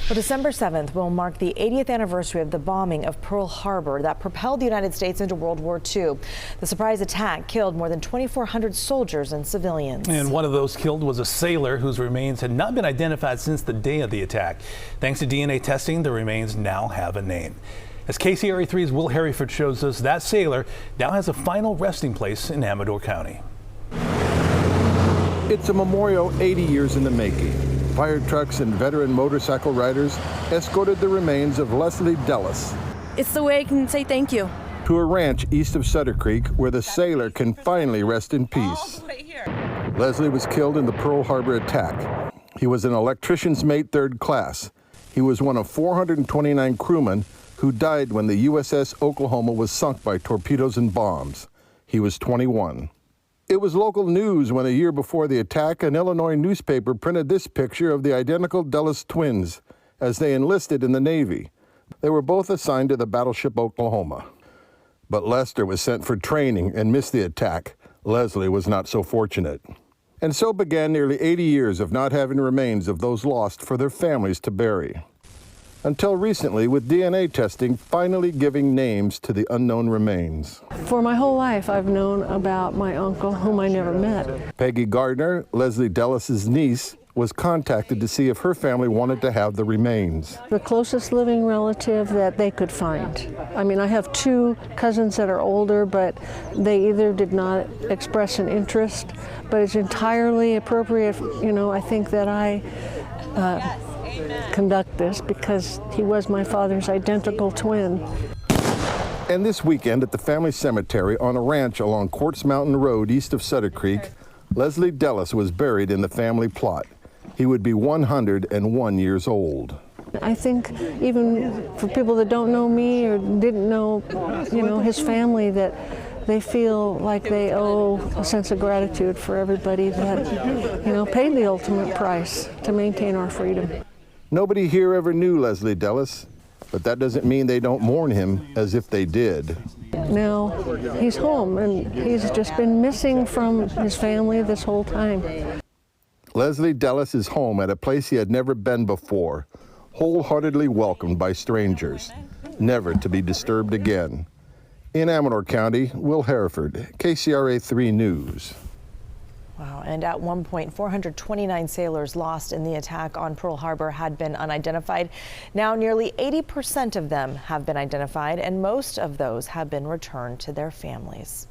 Well, December 7th will mark the 80th anniversary of the bombing of Pearl Harbor that propelled the United States into World War II. The surprise attack killed more than 2,400 soldiers and civilians. And one of those killed was a sailor whose remains had not been identified since the day of the attack. Thanks to DNA testing, the remains now have a name. As KCRA3's Will Hereford shows us, that sailor now has a final resting place in Amador County. It's a memorial 80 years in the making. Fire trucks and veteran motorcycle riders escorted the remains of Leslie Dellis. It's the way I can say thank you. To a ranch east of Sutter Creek where the sailor can finally rest in peace. Leslie was killed in the Pearl Harbor attack. He was an electrician's mate, 3rd class. He was one of 429 crewmen who died when the USS Oklahoma was sunk by torpedoes and bombs. He was 21. It was local news when a year before the attack, an Illinois newspaper printed this picture of the identical Dulles twins as they enlisted in the Navy. They were both assigned to the battleship Oklahoma. But Lester was sent for training and missed the attack. Leslie was not so fortunate. And so began nearly 80 years of not having remains of those lost for their families to bury. Until recently, with DNA testing finally giving names to the unknown remains. For my whole life, I've known about my uncle, whom I never met. Peggy Gardner, Leslie Dellis' niece, was contacted to see if her family wanted to have the remains. The closest living relative that they could find. I mean, I have 2 cousins that are older, but they either did not express an interest, but it's entirely appropriate, I think that I conduct this because he was my father's identical twin. And this weekend at the family cemetery on a ranch along Quartz Mountain Road east of Sutter Creek, Leslie Dellis was buried in the family plot. He would be 101 years old. I think even for people that don't know me or didn't know, his family, that they feel like they owe a sense of gratitude for everybody that, paid the ultimate price to maintain our freedom. Nobody here ever knew Leslie Dellis, but that doesn't mean they don't mourn him as if they did. Now he's home, and he's just been missing from his family this whole time. Leslie Dellis is home at a place he had never been before, wholeheartedly welcomed by strangers, never to be disturbed again. In Amador County, Will Hereford, KCRA 3 News. Wow, and at one point, 429 sailors lost in the attack on Pearl Harbor had been unidentified. Now, nearly 80% of them have been identified, and most of those have been returned to their families.